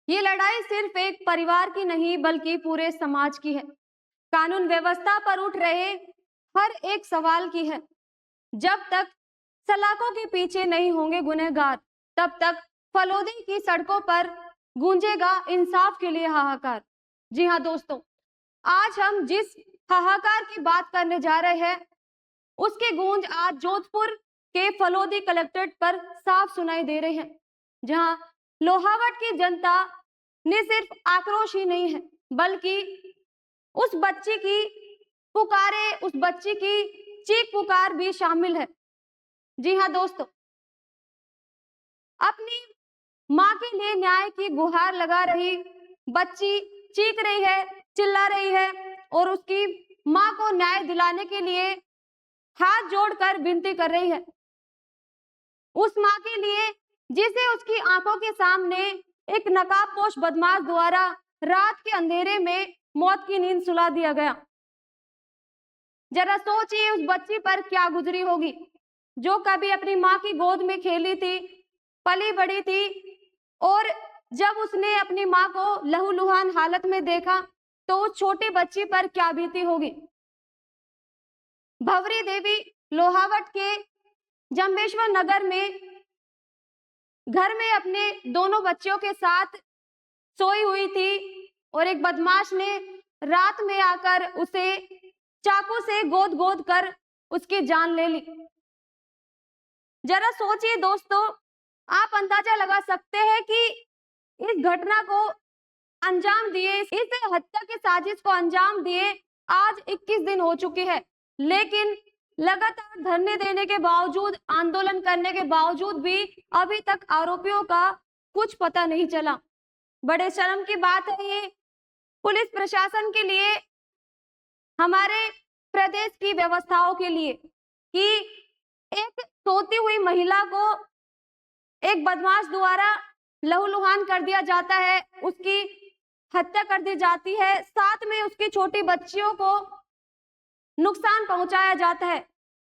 ये लड़ाई सिर्फ एक परिवार की नहीं बल्कि पूरे समाज की है। कानून व्यवस्था पर उठ रहे हर एक सवाल की है। जब तक सलाखों के पीछे नहीं होंगे गुनहगार, तब तक फलोदी की सड़कों पर गूंजेगा इंसाफ के लिए हाहाकार। जी हाँ दोस्तों, आज हम जिस हाहाकार की बात करने जा रहे हैं, उसकी गूंज आज जोधपुर के फलोदी कलेक्ट्रेट पर साफ सुनाई दे रहे हैं, जहां लोहावट की जनता ने सिर्फ आक्रोश ही नहीं है, बल्कि उस बच्ची की उस बच्ची की चीख पुकार भी शामिल है। जी हाँ दोस्तों, अपनी माँ के लिए न्याय की गुहार लगा रही बच्ची चीख रही है, चिल्ला रही है और उसकी माँ को न्याय दिलाने के लिए हाथ जोड़कर विनती कर रही है। उस माँ के लिए जिसे उसकी आंखों के सामने एक नकाबपोश बदमाश द्वारा रात के अंधेरे में मौत की नींद सुला दिया गया। जरा सोचिए उस बच्ची पर क्या गुजरी होगी, जो कभी अपनी माँ की गोद में खेली थी, पली बड़ी थी, और जब उसने अपनी माँ को लहूलुहान हालत में देखा तो उस छोटी बच्ची पर क्या बीती होगी। भंवरी देवी लोहावट के जंबेश्वर नगर में घर में अपने दोनों बच्चियों के साथ सोई हुई थी और एक बदमाश ने रात में आकर उसे चाकू से गोद गोद कर उसकी जान ले ली। जरा सोचिए दोस्तों, आप अंदाजा लगा सकते हैं कि इस घटना को अंजाम दिए, इस हत्या की साजिश को अंजाम दिए आज 21 दिन हो चुके हैं, लेकिन लगातार धरने देने के बावजूद, आंदोलन करने के बावजूद भी अभी तक आरोपियों का कुछ पता नहीं चला। बड़े शर्म की बात है ये पुलिस प्रशासन के लिए, हमारे प्रदेश की व्यवस्थाओं के लिए, कि एक सोती हुई महिला को एक बदमाश द्वारा लहूलुहान कर दिया जाता है, उसकी हत्या कर दी जाती है, साथ में उसकी छोटी बच्चियों को नुकसान पहुंचाया जाता है,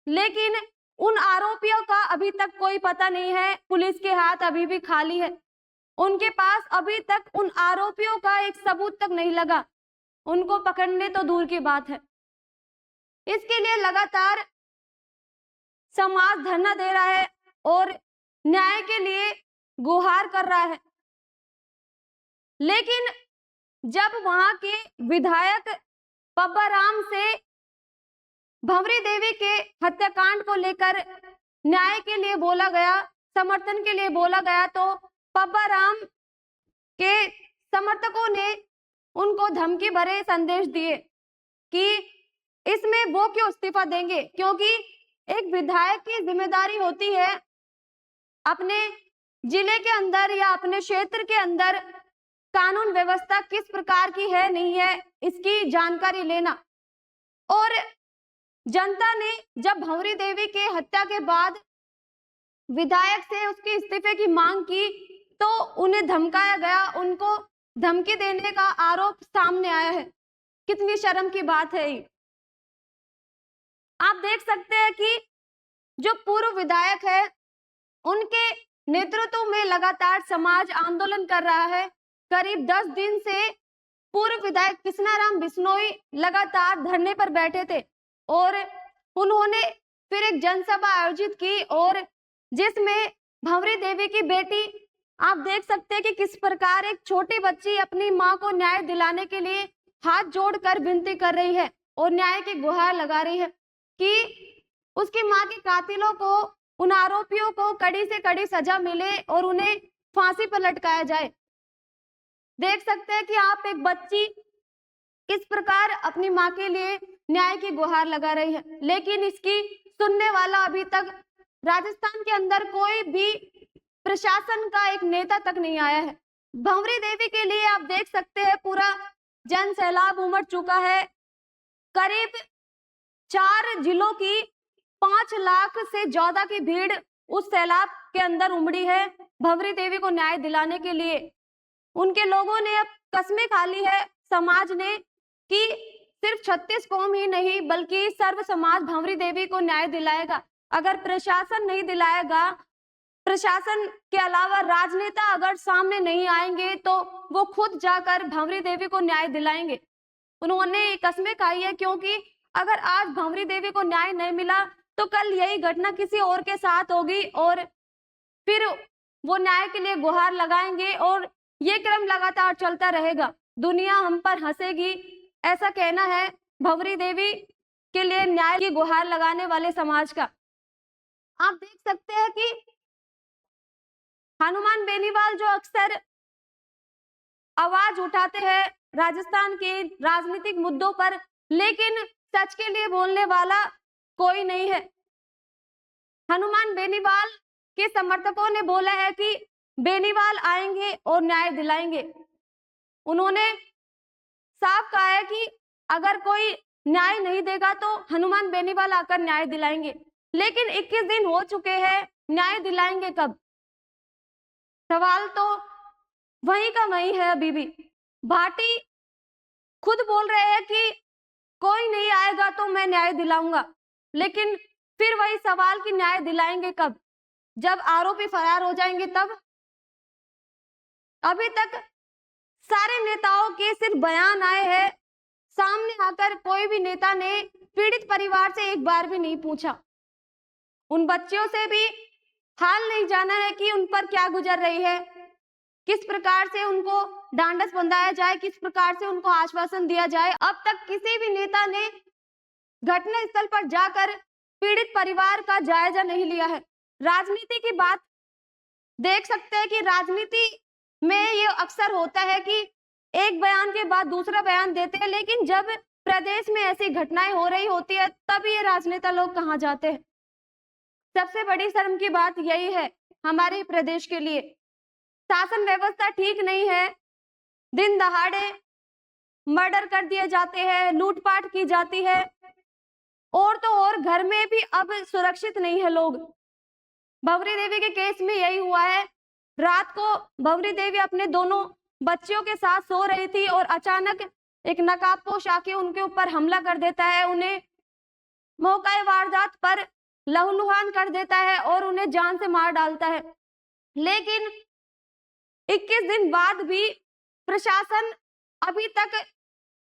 लेकिन उन आरोपियों का अभी तक कोई पता नहीं है। पुलिस के हाथ अभी भी खाली है, उनके पास अभी तक उन आरोपियों का एक सबूत तक नहीं लगा, उनको पकड़ने तो दूर की बात है। इसके लिए लगातार समाज धरना दे रहा है और न्याय के लिए गुहार कर रहा है, लेकिन जब वहां के विधायक पब्बा राम से भंवरी देवी के हत्याकांड को लेकर न्याय के लिए बोला गया, समर्थन के लिए बोला गया, तो पब्बा राम के समर्थकों ने उनको धमकी भरे संदेश दिए कि इसमें वो क्यों इस्तीफा देंगे, क्योंकि एक विधायक की जिम्मेदारी होती है अपने जिले के अंदर या अपने क्षेत्र के अंदर कानून व्यवस्था किस प्रकार की है, नहीं है, इसकी जानकारी लेना। और जनता ने जब भंवरी देवी के हत्या के बाद विधायक से उसके इस्तीफे की मांग की तो उन्हें धमकाया गया, उनको धमकी देने का आरोप सामने आया है। कितनी शर्म की बात है ये। आप देख सकते हैं कि जो पूर्व विधायक है, उनके नेतृत्व में लगातार समाज आंदोलन कर रहा है। करीब 10 दिन से पूर्व विधायक कृष्णाराम बिश्नोई लगातार धरने पर बैठे थे और उन्होंने फिर एक जनसभा आयोजित की, और जिसमें भंवरी देवी की बेटी, आप देख सकते हैं कि किस प्रकार एक छोटी बच्ची अपनी मां को न्याय दिलाने के लिए हाथ जोड़कर विनती कर रही है और न्याय की गुहार लगा रही है कि उसकी मां के कातिलों को, उन आरोपियों को कड़ी से कड़ी सजा मिले और उन्हें फांसी पर लटकाया जाए। देख सकते हैं कि आप एक बच्ची किस प्रकार अपनी मां के लिए न्याय की गुहार लगा रही है, लेकिन इसकी सुनने वाला अभी तक राजस्थान के अंदर कोई भी प्रशासन का एक नेता तक नहीं आया है। भंवरी देवी के लिए आप देख सकते हैं पूरा जन सैलाब उमड़ चुका है। करीब 4 जिलों की 5 लाख से ज्यादा की भीड़ उस सैलाब के अंदर उमड़ी है भंवरी देवी को न्याय दिलाने के लिए। उनके लोगों ने अब कस्में खा ली है समाज ने कि सिर्फ 36 कौम ही नहीं बल्कि सर्व समाज भंवरी देवी को न्याय दिलाएगा। अगर प्रशासन नहीं दिलाएगा प्रशासन के अलावा राजनेता अगर सामने नहीं आएंगे तो वो खुद जाकर भंवरी देवी को न्याय दिलाएंगे। उन्होंने कस्में खाई है, क्योंकि अगर आज भंवरी देवी को न्याय नहीं मिला तो कल यही घटना किसी और के साथ होगी और फिर वो न्याय के लिए गुहार लगाएंगे और ये क्रम लगातार चलता रहेगा। दुनिया हम पर हंसेगी, ऐसा कहना है भंवरी देवी के लिए न्याय की गुहार लगाने वाले समाज का। आप देख सकते हैं कि हनुमान बेनीवाल जो अक्सर आवाज उठाते हैं राजस्थान के राजनीतिक मुद्दों पर, लेकिन सच के लिए बोलने वाला कोई नहीं है। हनुमान बेनीवाल के समर्थकों ने बोला है कि बेनीवाल आएंगे और न्याय दिलाएंगे। उन्होंने साफ कहा है कि अगर कोई न्याय नहीं देगा तो हनुमान बेनीवाल आकर न्याय दिलाएंगे। लेकिन 21 दिन हो चुके हैं, न्याय दिलाएंगे कब? सवाल तो वहीं का वहीं है। अभी भी भाटी खुद बोल रहे हैं कि कोई नहीं आएगा तो मैं न्याय दिलाऊंगा, लेकिन फिर वही सवाल कि न्याय दिलाएंगे कब? जब आरोपी फरार हो जाएंगे तब। अभी तक सारे नेताओं के सिर्फ बयान आए हैं, सामने आकर कोई भी नेता ने पीड़ित परिवार से एक बार भी नहीं पूछा। उन बच्चियों से भी हाल नहीं जाना है कि उन पर क्या गुजर रही है, किस प्रकार से उनको ढांढस बंधाया जाए, किस प्रकार से उनको आश्वासन दिया जाए। अब तक किसी भी नेता ने घटना स्थल पर जाकर पीड़ित परिवार का जायजा नहीं लिया है। राजनीति की बात देख सकते हैं कि राजनीति में ये अक्सर होता है कि एक बयान के बाद दूसरा बयान देते हैं, लेकिन जब प्रदेश में ऐसी घटनाएं हो रही होती है तब ये राजनेता लोग कहाँ जाते हैं। सबसे बड़ी शर्म की बात यही है हमारे प्रदेश के लिए, शासन व्यवस्था ठीक नहीं है। दिन दहाड़े मर्डर कर दिए जाते हैं, लूटपाट की जाती है, और तो और घर में भी अब सुरक्षित नहीं है लोग। भंवरी देवी के केस में यही हुआ है। रात को भंवरी देवी अपने दोनों बच्चियों के साथ सो रही थी और अचानक एक नकाबपोश आके उनके ऊपर हमला कर देता है, उन्हें मौका वारदात पर लहूलुहान कर देता है और उन्हें जान से मार डालता है। लेकिन 21 दिन बाद भी प्रशासन अभी तक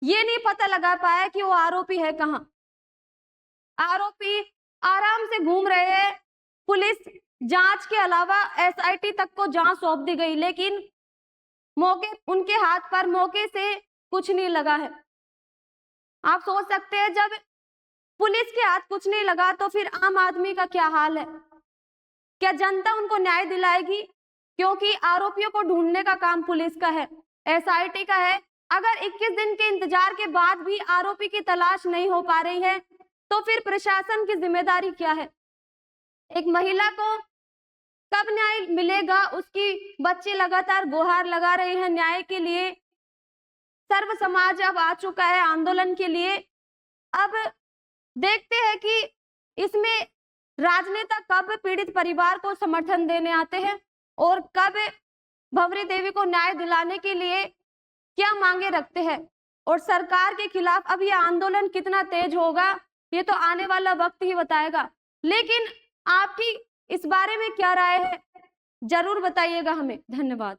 ये नहीं पता लगा पाया कि वो आरोपी है कहां। आरोपी आराम से घूम रहे हैं। पुलिस जांच के अलावा एसआईटी तक को जांच सौंप दी गई, लेकिन उनके हाथ पर मौके से कुछ नहीं लगा है। आप सोच सकते हैं जब पुलिस के हाथ कुछ नहीं लगा तो फिर आम आदमी का क्या हाल है? क्या जनता उनको न्याय दिलाएगी? क्योंकि आरोपियों को ढूंढने का काम पुलिस का है, एसआईटी का है। अगर 21 दिन के इंतजार के बाद भी आरोपी की तलाश नहीं हो पा रही है तो फिर प्रशासन की जिम्मेदारी क्या है? एक महिला को कब न्याय मिलेगा? उसकी बच्ची लगातार गुहार लगा रही है न्याय के लिए। सर्व समाज अब आ चुका है आंदोलन के लिए। अब देखते हैं कि इसमें राजनेता कब पीड़ित परिवार को समर्थन देने आते हैं और कब भंवरी देवी को न्याय दिलाने के लिए क्या मांगे रखते हैं, और सरकार के खिलाफ अब यह आंदोलन कितना तेज होगा ये तो आने वाला वक्त ही बताएगा। लेकिन आपकी इस बारे में क्या राय है, जरूर बताइएगा हमें। धन्यवाद।